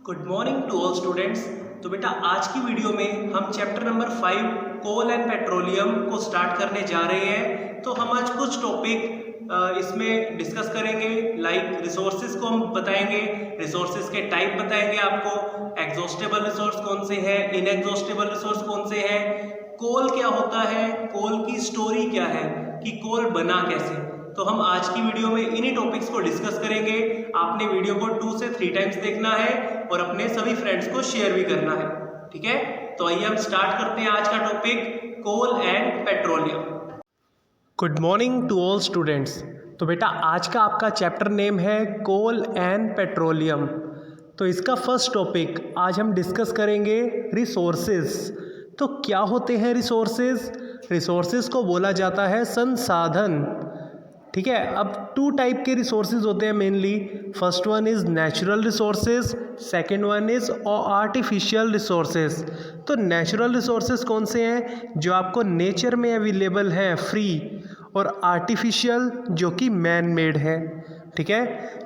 Good morning to all students. तो बेटा आज की वीडियो में हम chapter number 5 coal and petroleum को स्टार्ट करने जा रहे हैं। तो हम आज कुछ टॉपिक इसमें डिस्कस करेंगे, लाइक रिसोर्सेज को हम बताएंगे, रिसोर्सेज के टाइप बताएंगे आपको, एग्जॉस्टेबल रिसोर्स कौन से हैं, इनएग्जॉस्टेबल रिसोर्स कौन से हैं, कोल क्या होता है, कोल की स्टोरी क्या है कि कोल बना कैसे। तो हम आज की वीडियो में इन्हीं टॉपिक्स को डिस्कस करेंगे। आपने वीडियो को 2 से 3 टाइम्स देखना है और अपने सभी फ्रेंड्स को शेयर भी करना है, ठीक है। तो आइए हम स्टार्ट करते हैं आज का topic coal and petroleum. Good morning to all students. तो बेटा आज का आपका चैप्टर नेम है कोल एंड पेट्रोलियम। तो इसका फर्स्ट टॉपिक आज हम डिस्कस करेंगे रिसोर्सेज। तो क्या होते हैं रिसोर्सेज? रिसोर्सेज को बोला जाता है संसाधन, ठीक है। अब 2 टाइप के रिसोर्सेज होते हैं mainly. First one is natural resources, second one is artificial resources. तो नेचुरल रिसोर्सेज कौन से हैं? जो आपको नेचर में अवेलेबल हैं फ्री, और आर्टिफिशियल जो कि मैन मेड है, ठीक है।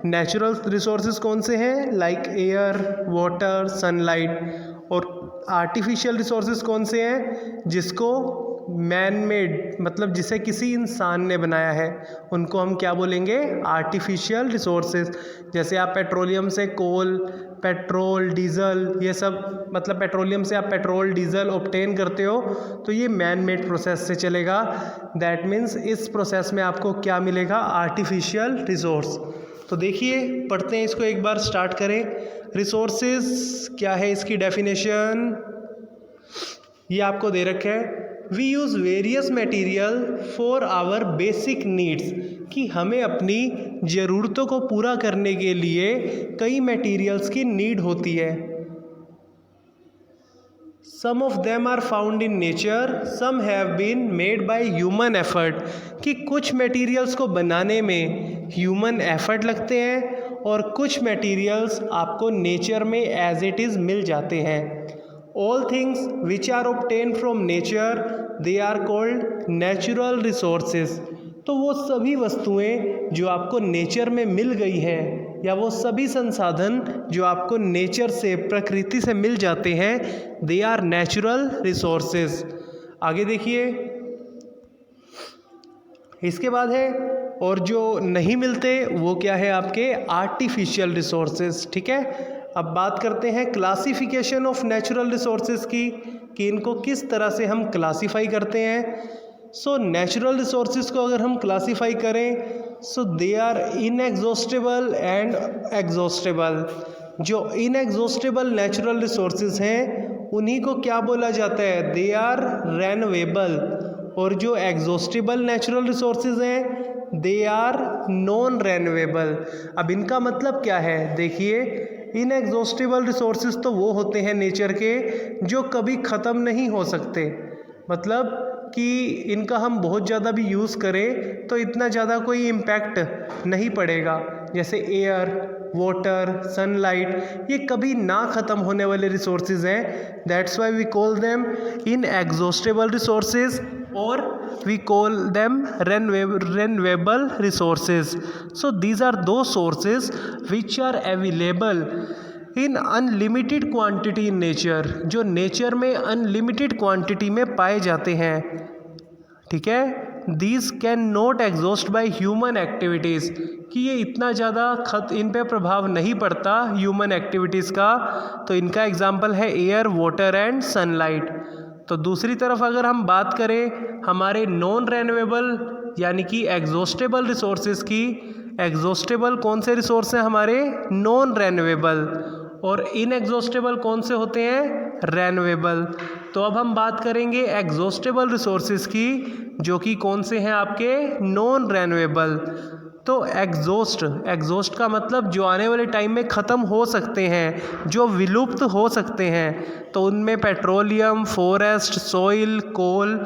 नेचुरल रिसोर्सेज कौन से हैं? Like air, water, sunlight. और आर्टिफिशियल रिसोर्सेज कौन से हैं? जिसको मैन मेड मतलब जिसे किसी इंसान ने बनाया है, उनको हम क्या बोलेंगे? Artificial resources. जैसे आप पेट्रोलियम से कोल, पेट्रोल, डीजल, ये सब मतलब पेट्रोलियम से आप पेट्रोल, डीजल ऑब्टेन करते हो, तो ये मैन मेड प्रोसेस से चलेगा। दैट मीन्स इस प्रोसेस में आपको क्या मिलेगा? Artificial resource. तो देखिए पढ़ते हैं इसको, एक बार स्टार्ट करें। रिसोर्सेज क्या है, इसकी डेफिनेशन ये आपको दे रखे है। We use various material for our basic needs, कि हमें अपनी ज़रूरतों को पूरा करने के लिए कई मटेरियल्स की नीड होती है। Some of them are found in nature, some have been made by human effort, कि कुछ मटेरियल्स को बनाने में ह्यूमन एफर्ट लगते हैं और कुछ मटेरियल्स आपको नेचर में एज इट इज़ मिल जाते हैं। All things which are obtained from nature, they are called natural resources। तो वो सभी वस्तुएं जो आपको नेचर में मिल गई हैं, या वो सभी संसाधन जो आपको नेचर से, प्रकृति से मिल जाते हैं, they are natural resources। आगे देखिए, इसके बाद है और जो नहीं मिलते वो क्या है? आपके आर्टिफिशियल रिसोर्सेज, ठीक है। अब बात करते हैं क्लासिफिकेशन ऑफ नेचुरल रिसोर्सेज की, कि इनको किस तरह से हम क्लासीफाई करते हैं। सो नेचुरल रिसोर्सेज को अगर हम क्लासीफाई करें, so they are inexhaustible and exhaustible. जो इनएग्जॉस्टेबल नेचुरल रिसोर्सेज हैं उन्हीं को क्या बोला जाता है? They are renewable. और जो एग्जॉस्टेबल नेचुरल रिसोर्सेज हैं दे आर नॉन रेन्यूएबल। अब इनका मतलब क्या है? देखिए, इनएग्जॉस्टेबल रिसोर्सेज तो वो होते हैं नेचर के जो कभी ख़त्म नहीं हो सकते, मतलब कि इनका हम बहुत ज़्यादा भी यूज़ करें तो इतना ज़्यादा कोई इम्पैक्ट नहीं पड़ेगा। जैसे एयर, वाटर, सनलाइट, ये कभी ना ख़त्म होने वाले रिसोर्सेज हैं। That's why we call them inexhaustible resources, or we call them renewable resources. So these are those sources which are available in unlimited quantity in nature, जो नेचर में unlimited quantity में पाए जाते हैं, ठीक है। These can not exhaust bye human activities, कि ये इतना ज़्यादा इन पे प्रभाव नहीं पड़ता ह्यूमन एक्टिविटीज़ का। तो इनका एग्जाम्पल है एयर, वाटर एंड सनलाइट। तो दूसरी तरफ अगर हम बात करें हमारे नॉन रेन्यूएबल यानी कि एग्जॉस्टेबल रिसोर्सेज की, एग्जॉस्टेबल कौन से रिसोर्स हैं? हमारे नॉन रेन्यूएबल। और इनएग्जॉस्टेबल कौन से होते हैं? रेन्यूएबल। तो अब हम बात करेंगे एग्जॉस्टेबल रिसोर्सेज की, जो कि कौन से हैं? आपके नॉन रेन्यूएबल। तो एग्जॉस्ट का मतलब जो आने वाले टाइम में ख़त्म हो सकते हैं, जो विलुप्त हो सकते हैं। तो उनमें पेट्रोलियम, फॉरेस्ट, सॉइल, कोल,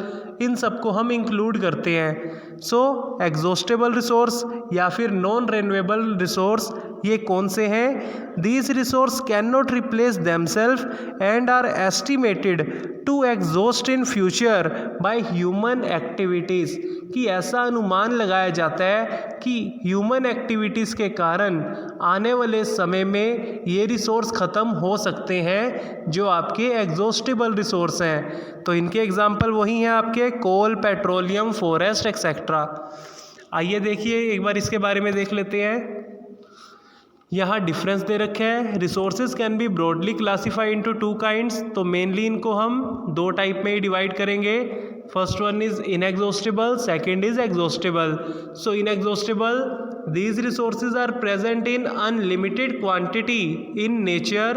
इन सबको हम इंक्लूड करते हैं। सो एग्जॉस्टेबल रिसोर्स या फिर नॉन रेन्यूएबल रिसोर्स ये कौन से हैं? These resource can not replace themselves and are estimated to exhaust in future by human activities, कि ऐसा अनुमान लगाया जाता है कि ह्यूमन एक्टिविटीज़ के कारण आने वाले समय में ये रिसोर्स ख़त्म हो सकते हैं जो आपके एग्जॉस्टेबल रिसोर्स हैं। तो इनके एग्जांपल वही हैं आपके कोल, पेट्रोलियम, फॉरेस्ट एक्सेट्रा। आइए देखिए एक बार इसके बारे में देख लेते हैं। यहाँ डिफरेंस दे रखे हैं। Resources can be broadly classify into two kinds, तो मेनली इनको हम दो टाइप में ही डिवाइड करेंगे। First one is inexhaustible, second is exhaustible. So inexhaustible, these resources are present in unlimited quantity in nature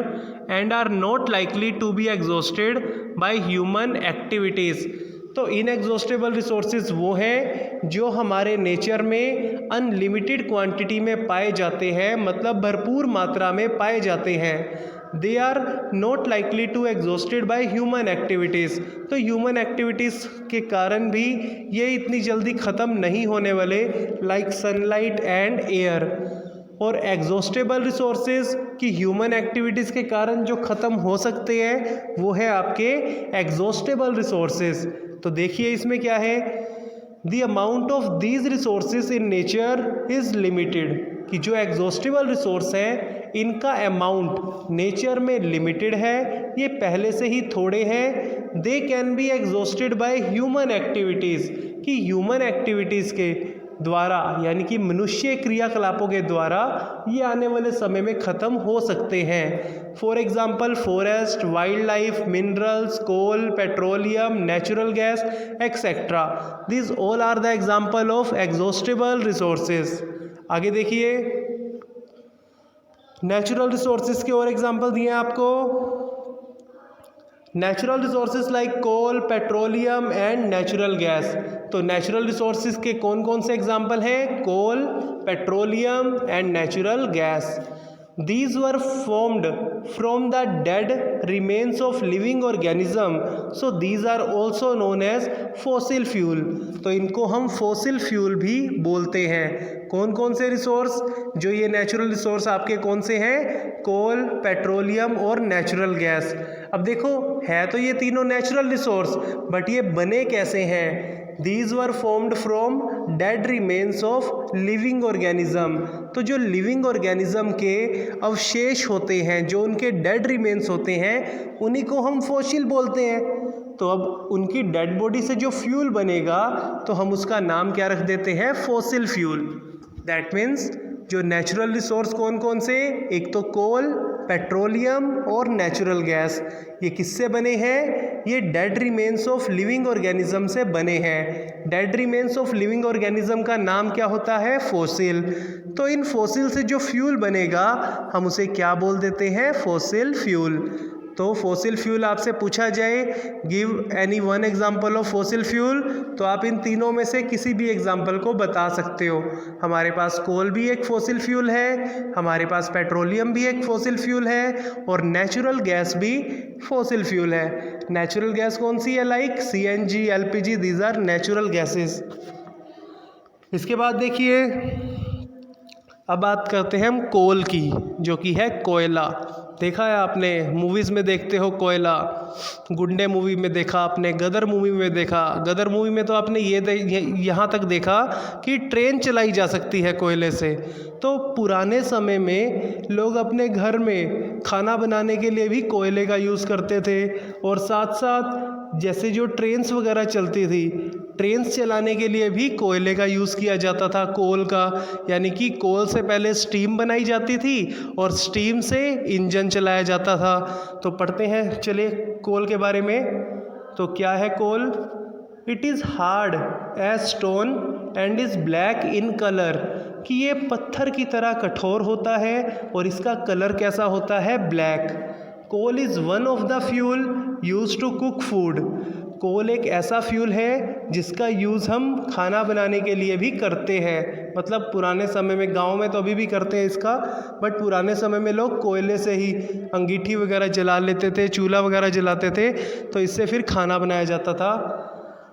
and are not likely to be exhausted by human activities। तो inexhaustible resources वो हैं जो हमारे nature में unlimited quantity में पाए जाते हैं, मतलब भरपूर मात्रा में पाए जाते हैं। They are not likely to exhausted by human activities, तो ह्यूमन एक्टिविटीज़ के कारण भी ये इतनी जल्दी ख़त्म नहीं होने वाले, लाइक सनलाइट एंड एयर। और एग्जॉस्टेबल रिसोर्सेज की ह्यूमन एक्टिविटीज़ के कारण जो ख़त्म हो सकते हैं वो है आपके एग्जॉस्टेबल रिसोर्सेज। तो देखिए इसमें क्या है, the amount of these resources in nature is limited, कि जो एग्जॉस्टेबल रिसोर्स हैं इनका अमाउंट नेचर में लिमिटेड है, ये पहले से ही थोड़े हैं। They can be exhausted by human activities, कि ह्यूमन एक्टिविटीज़ के द्वारा यानी कि मनुष्य क्रियाकलापों के द्वारा ये आने वाले समय में ख़त्म हो सकते हैं। For example forest, wild life, minerals, coal, petroleum, natural gas etcetera, this all are the example of exhaustible resources. आगे देखिए नेचुरल रिसोर्सेज के और एग्जाम्पल दिए हैं आपको। Natural resources like coal, petroleum and natural gas. तो नेचुरल रिसोर्सेज के कौन कौन से एग्जाम्पल हैं? Coal, petroleum and natural gas. These were formed from the dead remains of living organism, so these are also known as fossil fuel। तो इनको हम fossil fuel भी बोलते हैं। कौन कौन से रिसोर्स? जो ये नेचुरल रिसोर्स आपके कौन से हैं? कोल, पेट्रोलियम और नेचुरल गैस। अब देखो है तो ये तीनों नेचुरल रिसोर्स, बट ये बने कैसे हैं? These were formed from dead remains of living organism। तो जो लिविंग ऑर्गेनिज्म के अवशेष होते हैं, जो उनके डेड रिमेन्स होते हैं, उन्हीं को हम फॉसिल बोलते हैं। तो अब उनकी डेड बॉडी से जो फ्यूल बनेगा तो हम उसका नाम क्या रख देते हैं? Fossil fuel. दैट मीन्स जो नेचुरल रिसोर्स कौन कौन से? एक तो कोल, पेट्रोलियम और नेचुरल गैस। ये किससे बने हैं? ये dead remains of living organism से बने हैं। Dead remains of living organism का नाम क्या होता है? फॉसिल। तो इन फॉसिल से जो फ्यूल बनेगा हम उसे क्या बोल देते हैं? Fossil fuel. तो फॉसिल फ्यूल आपसे पूछा जाए give any one example of fossil fuel, तो आप इन तीनों में से किसी भी एग्जाम्पल को बता सकते हो। हमारे पास कोल भी एक फॉसिल फ्यूल है, हमारे पास पेट्रोलियम भी एक फॉसिल फ्यूल है और नेचुरल गैस भी फॉसिल फ्यूल है। नेचुरल गैस कौन सी है? Like CNG, LPG, these are natural gases. इसके बाद देखिए अब बात करते हैं हम कोल की, जो कि है कोयला। देखा है आपने, मूवीज़ में देखते हो कोयला, गुंडे मूवी में देखा आपने, गदर मूवी में देखा। गदर मूवी में तो आपने यहाँ तक देखा कि ट्रेन चलाई जा सकती है कोयले से। तो पुराने समय में लोग अपने घर में खाना बनाने के लिए भी कोयले का यूज़ करते थे, और साथ साथ जैसे जो ट्रेन्स वगैरह चलती थी, ट्रेन्स चलाने के लिए भी कोयले का यूज़ किया जाता था, कोल का। यानी कि कोल से पहले स्टीम बनाई जाती थी और स्टीम से इंजन चलाया जाता था। तो पढ़ते हैं चलिए कोल के बारे में। तो क्या है coal? It is hard as stone and is black in colour, कि ये पत्थर की तरह कठोर होता है और इसका कलर कैसा होता है? Black. Coal is one of the fuel use to cook food. Coal एक ऐसा फ्यूल है जिसका यूज़ हम खाना बनाने के लिए भी करते हैं। मतलब पुराने समय में, गांव में तो अभी भी करते हैं इसका, बट पुराने समय में लोग कोयले से ही अंगीठी वगैरह जला लेते थे, चूल्हा वगैरह जलाते थे, तो इससे फिर खाना बनाया जाता था।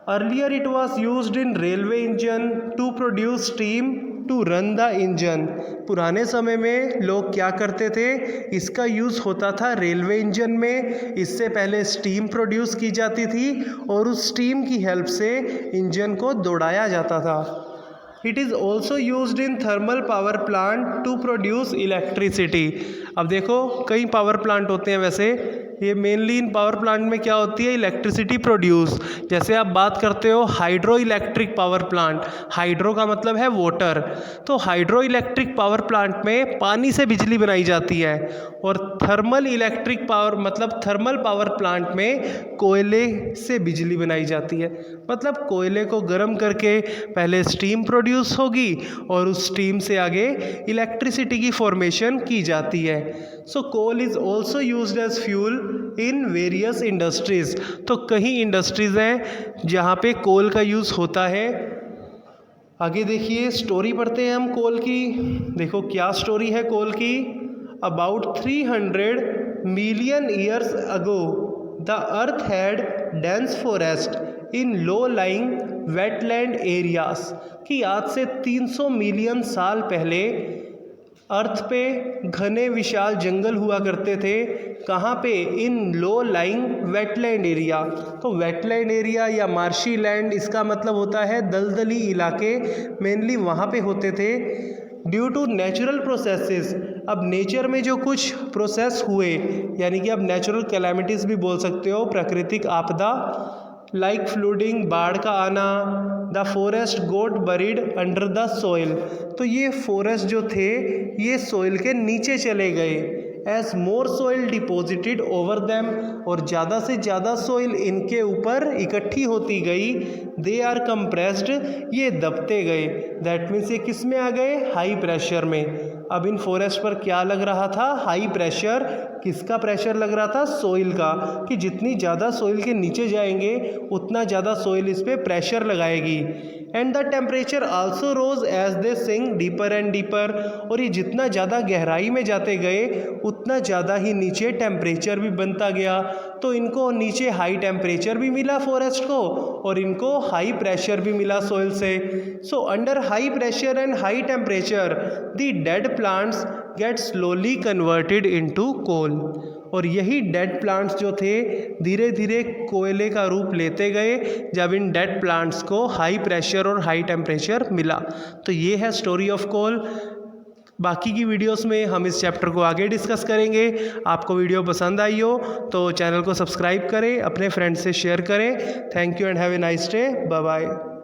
Earlier it was used in railway engine to produce steam to run the engine. पुराने समय में लोग क्या करते थे, इसका यूज़ होता था रेलवे इंजन में। इससे पहले स्टीम प्रोड्यूस की जाती थी और उस स्टीम की हेल्प से इंजन को दौड़ाया जाता था। It is also used in thermal power plant to produce electricity. अब देखो कई पावर प्लांट होते हैं, वैसे ये मेनली इन पावर प्लांट में क्या होती है, इलेक्ट्रिसिटी प्रोड्यूस। जैसे आप बात करते हो hydro electric power plant, hydro का मतलब है वाटर, तो हाइड्रो इलेक्ट्रिक पावर प्लांट में पानी से बिजली बनाई जाती है। और थर्मल इलेक्ट्रिक पावर मतलब थर्मल पावर प्लांट में कोयले से बिजली बनाई जाती है। मतलब कोयले को गर्म करके पहले स्टीम प्रोड्यूस होगी और उस स्टीम से आगे इलेक्ट्रिसिटी की फॉर्मेशन की जाती है। So coal is also used as fuel in various industries. तो कई इंडस्ट्रीज़ हैं जहाँ पे कोल का यूज़ होता है। आगे देखिए स्टोरी पढ़ते हैं हम कोल की। देखो क्या स्टोरी है कोल की। About 300 million years ago the earth had dense forest in low lying wetland areas. कि आज से 300 मिलियन साल पहले अर्थ पे घने विशाल जंगल हुआ करते थे। कहाँ पे, इन लो लाइंग वेटलैंड एरिया। तो वेटलैंड एरिया या मार्शी लैंड, इसका मतलब होता है दलदली इलाके, मेनली वहाँ पे होते थे। ड्यू टू नेचुरल प्रोसेसेस, अब नेचर में जो कुछ प्रोसेस हुए, यानी कि अब नेचुरल कैलामिटीज़ भी बोल सकते हो, प्राकृतिक आपदा, लाइक फ्लूडिंग, बाढ़ का आना, the forest got buried under the soil. तो ये फॉरेस्ट जो थे ये सोइल के नीचे चले गए। एज मोर सोइल डिपॉजिटेड ओवर देम, और ज़्यादा से ज़्यादा सोइल इनके ऊपर इकट्ठी होती गई। दे आर कंप्रेस्ड, ये दबते गए। दैट मीन्स ये किस में आ गए, हाई प्रेशर में। अब इन फॉरेस्ट पर क्या लग रहा था, हाई प्रेशर। किसका प्रेशर लग रहा था, सोइल का, कि जितनी ज़्यादा सोइल के नीचे जाएंगे उतना ज़्यादा सोइल इस पर प्रेशर लगाएगी। And the temperature also rose as they sink deeper and deeper, और ये जितना ज़्यादा गहराई में जाते गए उतना ज़्यादा ही नीचे टेम्परेचर भी बनता गया। तो इनको नीचे हाई टेम्परेचर भी मिला फॉरेस्ट को, और इनको हाई प्रेशर भी मिला सोइल से। So under high pressure and high temperature the dead plants get slowly converted into coal. और यही डेड प्लांट्स जो थे धीरे धीरे कोयले का रूप लेते गए जब इन डेड प्लांट्स को हाई प्रेशर और हाई टेम्परेचर मिला। तो ये है स्टोरी ऑफ कोल। बाकी की वीडियोस में हम इस चैप्टर को आगे डिस्कस करेंगे। आपको वीडियो पसंद आई हो तो चैनल को सब्सक्राइब करें, अपने फ्रेंड्स से शेयर करें। Thank you and have a nice day. Bye bye.